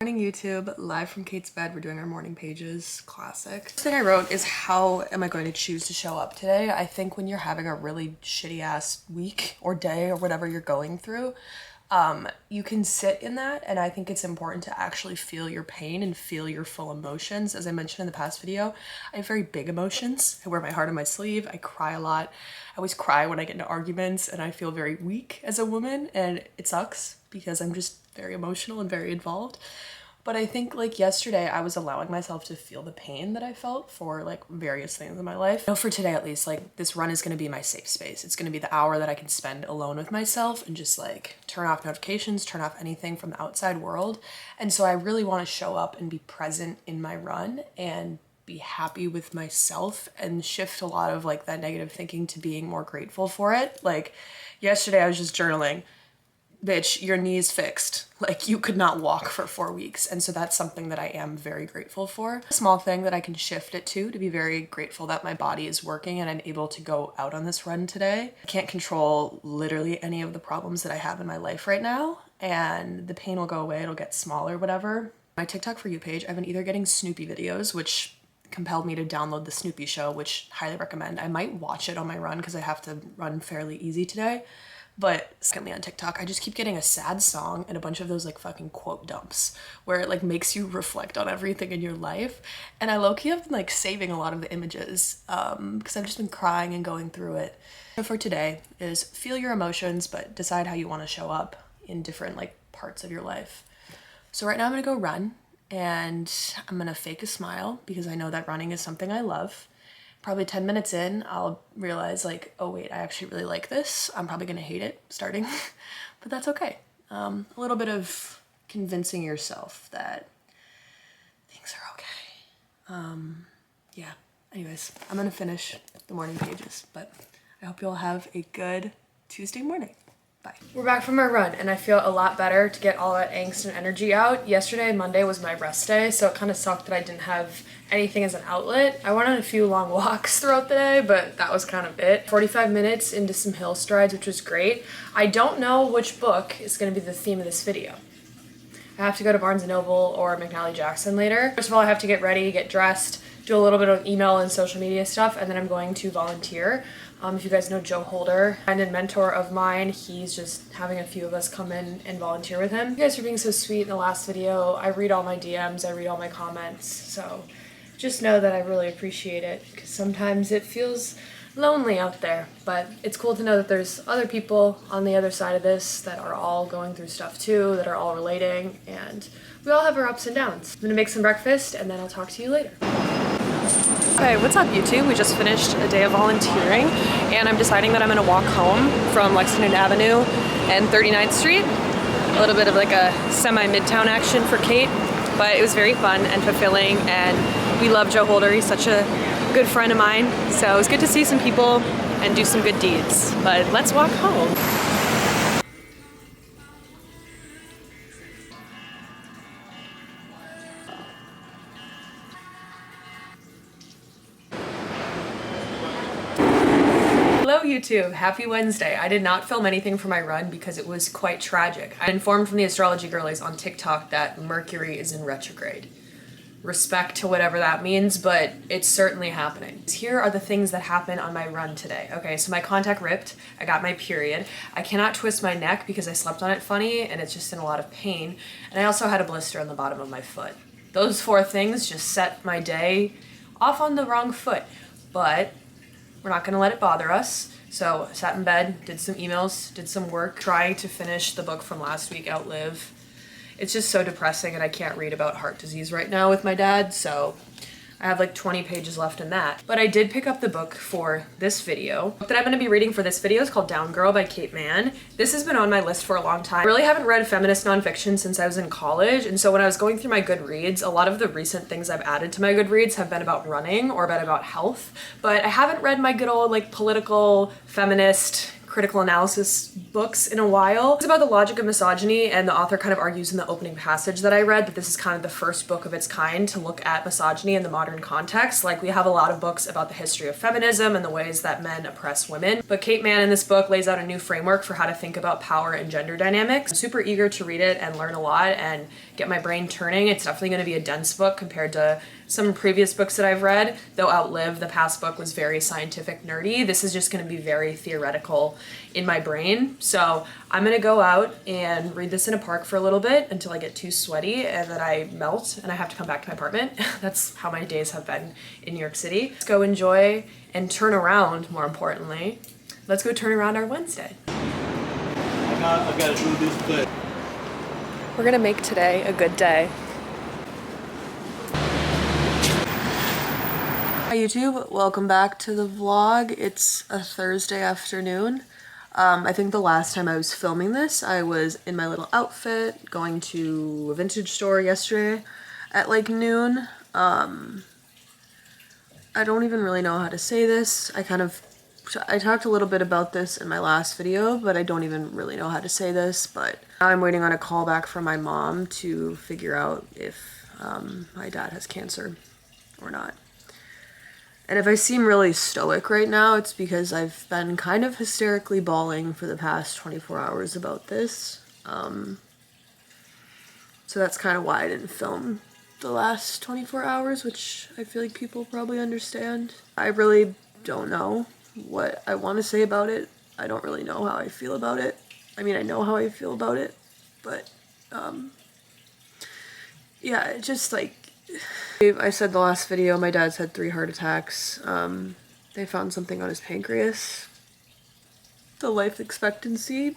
Morning YouTube, live from Kate's bed. We're doing our morning pages, classic. First thing I wrote is how am I going to choose to show up today? I think when you're having a really shitty ass week or day or whatever you're going through, you can sit in that, and I think it's important to actually feel your pain and feel your full emotions. As I mentioned in the past video, I have very big emotions. I wear my heart on my sleeve. I cry a lot. I always cry when I get into arguments, and I feel very weak as a woman, and it sucks because I'm just very emotional and very involved. But I think like yesterday I was allowing myself to feel the pain that I felt for like various things in my life. I know for today at least, like this run is going to be my safe space. It's going to be the hour that I can spend alone with myself and just like turn off notifications, turn off anything from the outside world. And so I really want to show up and be present in my run and be happy with myself and shift a lot of like that negative thinking to being more grateful for it. Like yesterday I was just journaling. Bitch, your knee's fixed. Like you could not walk for 4 weeks. And so that's something that I am very grateful for. A small thing that I can shift it to be very grateful that my body is working and I'm able to go out on this run today. I can't control literally any of the problems that I have in my life right now, and the pain will go away, it'll get smaller, whatever. My TikTok For You page, I've been either getting Snoopy videos, which compelled me to download the Snoopy show, which highly recommend. I might watch it on my run because I have to run fairly easy today. But secondly, on TikTok, I just keep getting a sad song and a bunch of those like fucking quote dumps where it like makes you reflect on everything in your life. And I low-key have been like saving a lot of the images because I've just been crying and going through it. So for today is feel your emotions, but decide how you want to show up in different like parts of your life. So right now I'm gonna go run and I'm gonna fake a smile because I know that running is something I love. Probably 10 minutes in, I'll realize like, oh wait, I actually really like this. I'm probably gonna hate it starting, but that's okay. A little bit of convincing yourself that things are okay. Yeah, anyways, I'm gonna finish the morning pages, but I hope you all have a good Tuesday morning. Bye. We're back from our run and I feel a lot better to get all that angst and energy out. Yesterday, Monday, was my rest day, so it kind of sucked that I didn't have anything as an outlet. I went on a few long walks throughout the day, but that was kind of it. 45 minutes into some hill strides, which was great. I don't know which book is going to be the theme of this video. I have to go to Barnes & Noble or McNally Jackson later. First of all, I have to get ready, get dressed, do a little bit of email and social media stuff, and then I'm going to volunteer. If you guys know Joe Holder, friend and mentor of mine, he's just having a few of us come in and volunteer with him. You guys are being so sweet in the last video. I read all my DMs, I read all my comments, so just know that I really appreciate it because sometimes it feels lonely out there, but it's cool to know that there's other people on the other side of this that are all going through stuff too, that are all relating, and we all have our ups and downs. I'm gonna make some breakfast and then I'll talk to you later. Okay, what's up YouTube? We just finished a day of volunteering and I'm deciding that I'm gonna walk home from Lexington Avenue and 39th Street. A little bit of like a semi-midtown action for Kate, but it was very fun and fulfilling, and we love Joe Holder. He's such a good friend of mine, so it was good to see some people and do some good deeds. But let's walk home. Hello YouTube, happy Wednesday. I did not film anything for my run because it was quite tragic. I informed from the astrology girlies on TikTok that Mercury is in retrograde. Respect to whatever that means, but it's certainly happening. Here are the things that happen on my run today. Okay, so my contact ripped, I got my period. I cannot twist my neck because I slept on it funny and it's just in a lot of pain. And I also had a blister on the bottom of my foot. Those 4 things just set my day off on the wrong foot, but we're not gonna let it bother us. So I sat in bed, did some emails, did some work, trying to finish the book from last week, Outlive. It's just so depressing and I can't read about heart disease right now with my dad, so I have like 20 pages left in that. But I did pick up the book for this video. The book that I'm gonna be reading for this video is called Down Girl by Kate Manne. This has been on my list for a long time. I really haven't read feminist nonfiction since I was in college, and so when I was going through my Goodreads, a lot of the recent things I've added to my Goodreads have been about running or been about health, but I haven't read my good old like political, feminist, critical analysis books in a while. It's about the logic of misogyny, and the author kind of argues in the opening passage that I read that this is kind of the first book of its kind to look at misogyny in the modern context. Like, we have a lot of books about the history of feminism and the ways that men oppress women, but Kate Manne in this book lays out a new framework for how to think about power and gender dynamics. I'm super eager to read it and learn a lot and get my brain turning. It's definitely going to be a dense book compared to some previous books that I've read, though Outlive, the past book, was very scientific nerdy. This is just going to be very theoretical in my brain. So I'm going to go out and read this in a park for a little bit until I get too sweaty and then I melt and I have to come back to my apartment. That's how my days have been in New York City. Let's go enjoy and turn around, more importantly. Let's go turn around our Wednesday. I gotta do this, but We're gonna make today a good day. Hi YouTube, welcome back to the vlog. It's a Thursday afternoon. I think the last time I was filming this, I was in my little outfit going to a vintage store yesterday at like noon. I don't even really know how to say this. I talked a little bit about this in my last video, but I don't even really know how to say this. But now I'm waiting on a call back from my mom to figure out if my dad has cancer or not. And if I seem really stoic right now, it's because I've been kind of hysterically bawling for the past 24 hours about this. So that's kind of why I didn't film the last 24 hours, which I feel like people probably understand. I really don't know what I want to say about it. I don't really know how I feel about it. I mean, I know how I feel about it, but yeah, it just like, I said the last video, my dad's had 3 heart attacks. They found something on his pancreas. The life expectancy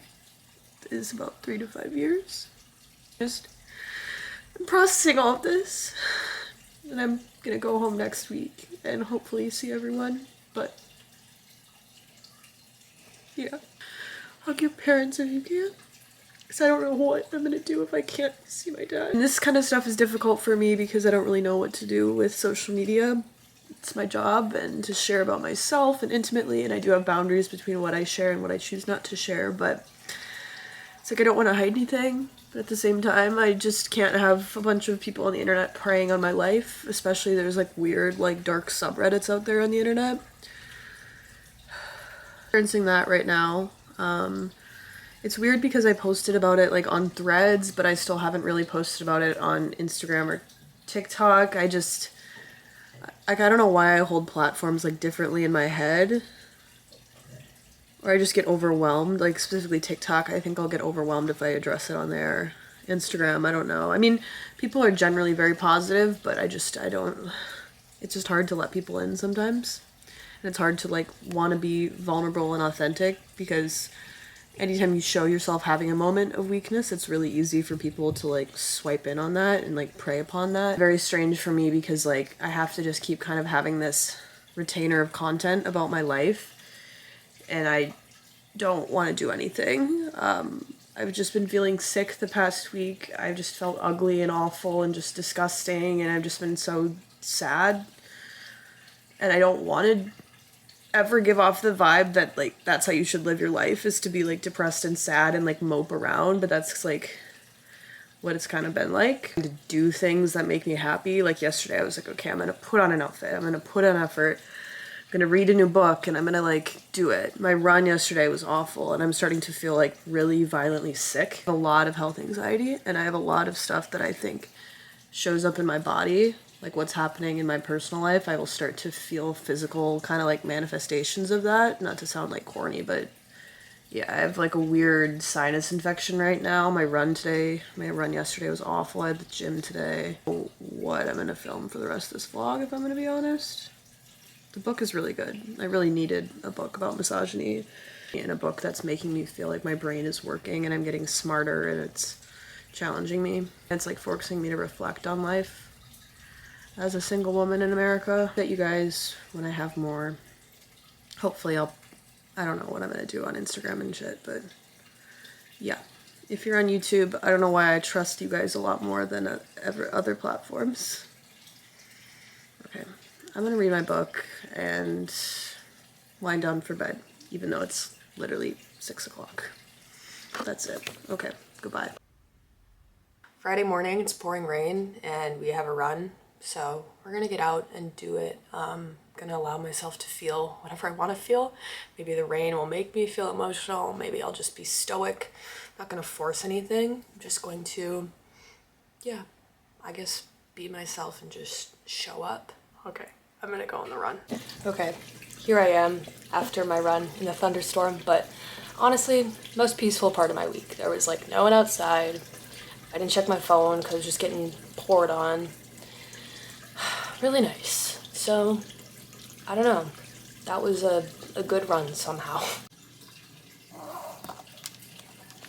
is about 3 to 5 years. I'm processing all of this, and I'm gonna go home next week and hopefully see everyone, but yeah, hug your parents if you can, because I don't know what I'm gonna do if I can't see my dad. And this kind of stuff is difficult for me because I don't really know what to do with social media. It's my job and to share about myself and intimately, and I do have boundaries between what I share and what I choose not to share, but it's like I don't want to hide anything, but at the same time I just can't have a bunch of people on the internet preying on my life, especially there's like weird like dark subreddits out there on the internet. Experiencing that right now. It's weird because I posted about it like on Threads, but I still haven't really posted about it on Instagram or TikTok. I don't know why I hold platforms like differently in my head. Or I just get overwhelmed, like specifically TikTok. I think I'll get overwhelmed if I address it on there. Instagram, I don't know. I mean, people are generally very positive, but I don't, it's just hard to let people in sometimes. And it's hard to like want to be vulnerable and authentic because anytime you show yourself having a moment of weakness, it's really easy for people to like swipe in on that and like prey upon that. Very strange for me because like I have to just keep kind of having this retainer of content about my life, and I don't want to do anything. I've just been feeling sick the past week. I've just felt ugly and awful and just disgusting, and I've just been so sad. And I don't want to ever give off the vibe that like that's how you should live your life, is to be like depressed and sad and like mope around, but that's like what it's kind of been like. To do things that make me happy. Like yesterday I was like, okay, I'm gonna put on an outfit, I'm gonna put in effort, I'm gonna read a new book, and I'm gonna like do it. My run yesterday was awful and I'm starting to feel like really violently sick. I have a lot of health anxiety and I have a lot of stuff that I think shows up in my body. Like what's happening in my personal life, I will start to feel physical kind of like manifestations of that. Not to sound like corny, but yeah, I have like a weird sinus infection right now. My run yesterday was awful. I had the gym today. What I'm gonna film for the rest of this vlog, if I'm gonna be honest. The book is really good. I really needed a book about misogyny and a book that's making me feel like my brain is working and I'm getting smarter and it's challenging me. It's like forcing me to reflect on life as a single woman in America. That you guys, when I have more, hopefully I don't know what I'm gonna do on Instagram and shit, but yeah. If you're on YouTube, I don't know why I trust you guys a lot more than other platforms. Okay, I'm gonna read my book and wind down for bed, even though it's literally 6 o'clock. That's it. Okay, goodbye. Friday morning, it's pouring rain and we have a run. So we're gonna get out and do it. Gonna allow myself to feel whatever I wanna feel. Maybe the rain will make me feel emotional. Maybe I'll just be stoic. I'm not gonna force anything. I'm just going to, yeah, I guess be myself and just show up. Okay, I'm gonna go on the run. Okay, here I am after my run in the thunderstorm, but honestly, most peaceful part of my week. There was like no one outside. I didn't check my phone because it was just getting poured on. Really nice. So, I don't know. That was a good run somehow.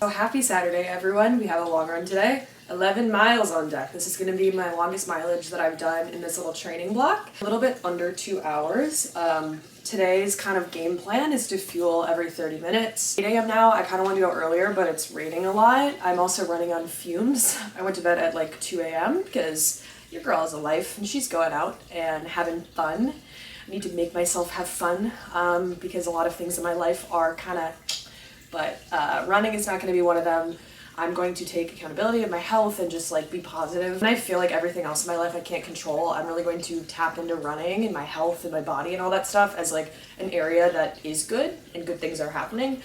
So happy Saturday, everyone. We have a long run today. 11 miles on deck. This is going to be my longest mileage that I've done in this little training block. A little bit under 2 hours. Today's kind of game plan is to fuel every 30 minutes. 8 a.m. now. I kind of want to go earlier, but it's raining a lot. I'm also running on fumes. I went to bed at like 2 a.m. because your girl has a life and she's going out and having fun. I need to make myself have fun because a lot of things in my life are kind of, but running is not going to be one of them. I'm going to take accountability of my health and just like be positive. And I feel like everything else in my life I can't control. I'm really going to tap into running and my health and my body and all that stuff as like an area that is good and good things are happening.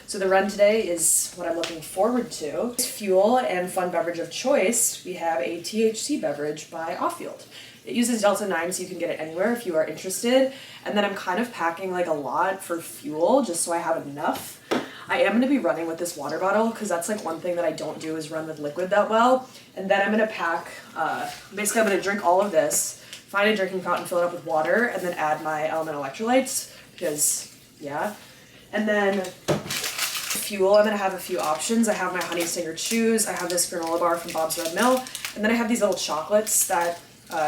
So the run today is what I'm looking forward to. It's fuel and fun beverage of choice. We have a THC beverage by Off-Field. It uses Delta 9 so you can get it anywhere if you are interested. And then I'm kind of packing like a lot for fuel just so I have enough. I am going to be running with this water bottle because that's like one thing that I don't do is run with liquid that well. And then I'm going to pack, basically I'm going to drink all of this, find a drinking fountain, fill it up with water, and then add my elemental electrolytes because, yeah. And then fuel, I'm going to have a few options. I have my Honey Stinger Chews, I have this granola bar from Bob's Red Mill, and then I have these little chocolates that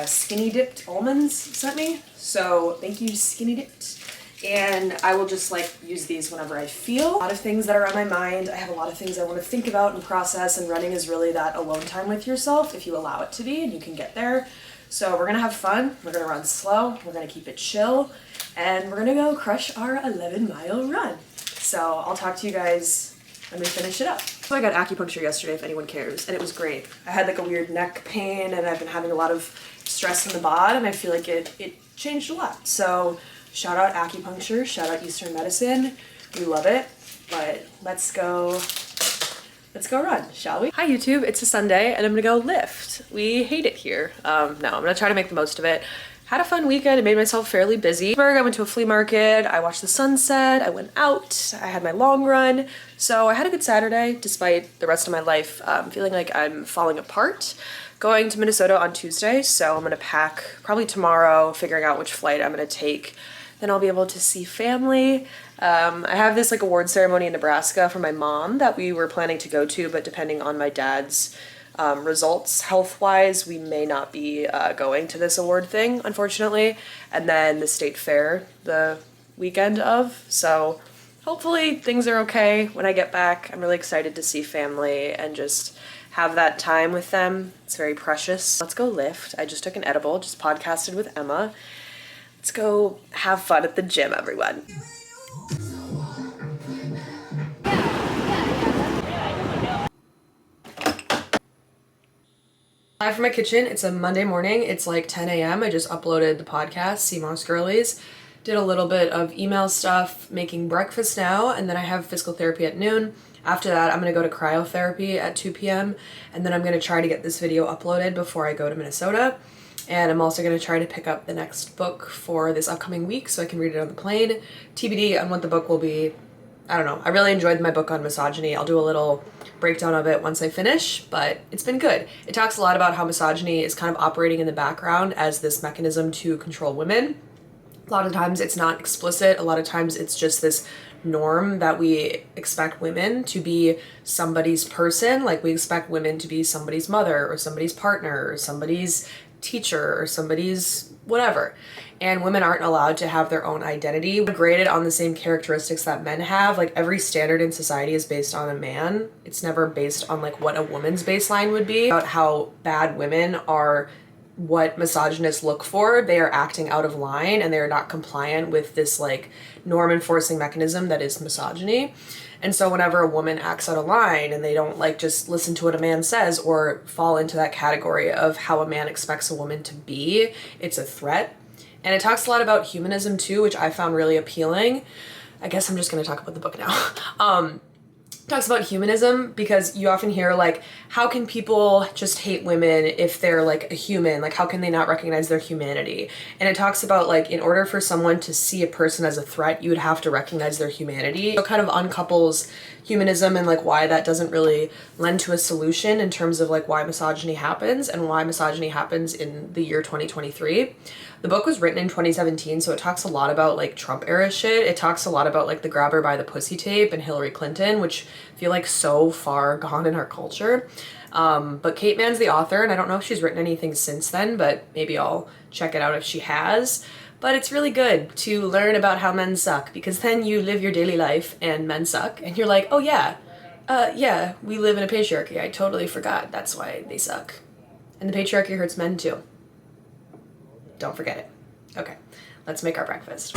Skinny Dipped Almonds sent me. So thank you, Skinny Dipped. And I will just like use these whenever I feel. A lot of things that are on my mind. I have a lot of things I want to think about and process, and running is really that alone time with yourself if you allow it to be and you can get there. So we're gonna have fun, we're gonna run slow, we're gonna keep it chill, and we're gonna go crush our 11-mile run. So I'll talk to you guys when we finish it up. So I got acupuncture yesterday if anyone cares, and it was great. I had like a weird neck pain and I've been having a lot of stress in the bod, and I feel like it changed a lot. So shout out acupuncture, shout out Eastern medicine. We love it, but let's go run, shall we? Hi YouTube, it's a Sunday and I'm gonna go lift. We hate it here. No, I'm gonna try to make the most of it. Had a fun weekend, I made myself fairly busy. I went to a flea market, I watched the sunset, I went out, I had my long run. So I had a good Saturday despite the rest of my life feeling like I'm falling apart. Going to Minnesota on Tuesday, so I'm gonna pack probably tomorrow, figuring out which flight I'm gonna take. Then I'll be able to see family. I have this like award ceremony in Nebraska for my mom that we were planning to go to, but depending on my dad's results health-wise, we may not be going to this award thing, unfortunately. And then the state fair the weekend of. So hopefully things are okay when I get back. I'm really excited to see family and just have that time with them. It's very precious. Let's go lift. I just took an edible, just podcasted with Emma. Let's go have fun at the gym, everyone. Live from my kitchen. It's a Monday morning. It's like 10 a.m. I just uploaded the podcast, CMOS Girlies. Did a little bit of email stuff, making breakfast now, and then I have physical therapy at noon. After that, I'm going to go to cryotherapy at 2 p.m. and then I'm going to try to get this video uploaded before I go to Minnesota. And I'm also going to try to pick up the next book for this upcoming week so I can read it on the plane. TBD on what the book will be. I don't know. I really enjoyed my book on misogyny. I'll do a little breakdown of it once I finish, but it's been good. It talks a lot about how misogyny is kind of operating in the background as this mechanism to control women. A lot of times it's not explicit. A lot of times it's just this norm that we expect women to be somebody's person. Like we expect women to be somebody's mother or somebody's partner or somebody's teacher or somebody's whatever. And women aren't allowed to have their own identity. We're graded on the same characteristics that men have. Like every standard in society is based on a man. It's never based on like what a woman's baseline would be. About how bad women are what misogynists look for, they are acting out of line and they are not compliant with this like norm enforcing mechanism that is misogyny. And so whenever a woman acts out of line and they don't like just listen to what a man says or fall into that category of how a man expects a woman to be, it's a threat. And it talks a lot about humanism too, which I found really appealing. I guess I'm just going to talk about the book now. Talks about humanism because you often hear like, how can people just hate women if they're like a human? Like, how can they not recognize their humanity? And it talks about like, in order for someone to see a person as a threat, you would have to recognize their humanity. So it kind of uncouples humanism and like why that doesn't really lend to a solution in terms of like why misogyny happens and why misogyny happens in the year 2023. The book was written in 2017, so it talks a lot about like Trump era shit. It talks a lot about like the grab her by the pussy tape and Hillary Clinton, which feel like so far gone in our culture. But Kate Manne's the author, and I don't know if she's written anything since then, but maybe I'll check it out if she has. But it's really good to learn about how men suck, because then you live your daily life and men suck, and you're like, oh yeah, we live in a patriarchy. I totally forgot. That's why they suck. And the patriarchy hurts men too. Don't forget it. Okay, let's make our breakfast.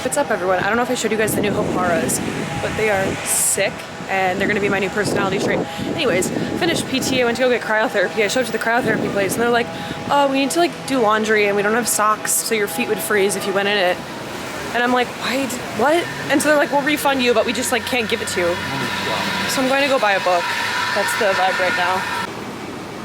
What's up, everyone? I don't know if I showed you guys the new Hoparas, but they are sick and they're gonna be my new personality trait. Anyways, finished PT, I went to go get cryotherapy. I showed up to the cryotherapy place and they're like, oh, we need to like do laundry and we don't have socks, so your feet would freeze if you went in it. And I'm like, what? And so they're like, we'll refund you, but we just like can't give it to you. So I'm going to go buy a book. That's the vibe right now.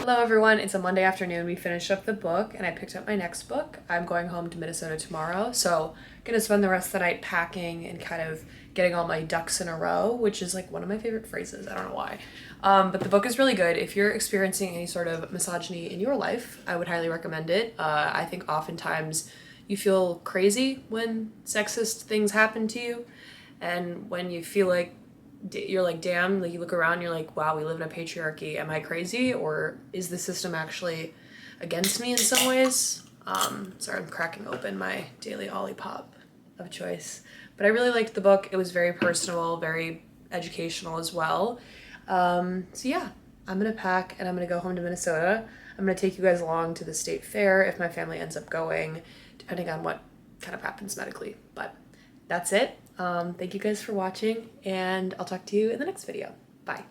Hello everyone, it's a Monday afternoon. We finished up the book and I picked up my next book. I'm going home to Minnesota tomorrow, so I'm gonna spend the rest of the night packing and kind of getting all my ducks in a row, which is like one of my favorite phrases. I don't know why. But the book is really good. If you're experiencing any sort of misogyny in your life, I would highly recommend it. I think oftentimes you feel crazy when sexist things happen to you, and when you feel like you're like, damn, like you look around, you're like, wow, we live in a patriarchy. Am I crazy, or is the system actually against me in some ways? Sorry, I'm cracking open my daily Olipop of choice. But I really liked the book. It was very personal, very educational as well. So yeah, I'm gonna pack and I'm gonna go home to Minnesota. I'm gonna take you guys along to the state fair if my family ends up going, depending on what kind of happens medically. But that's it. Thank you guys for watching, and I'll talk to you in the next video. Bye.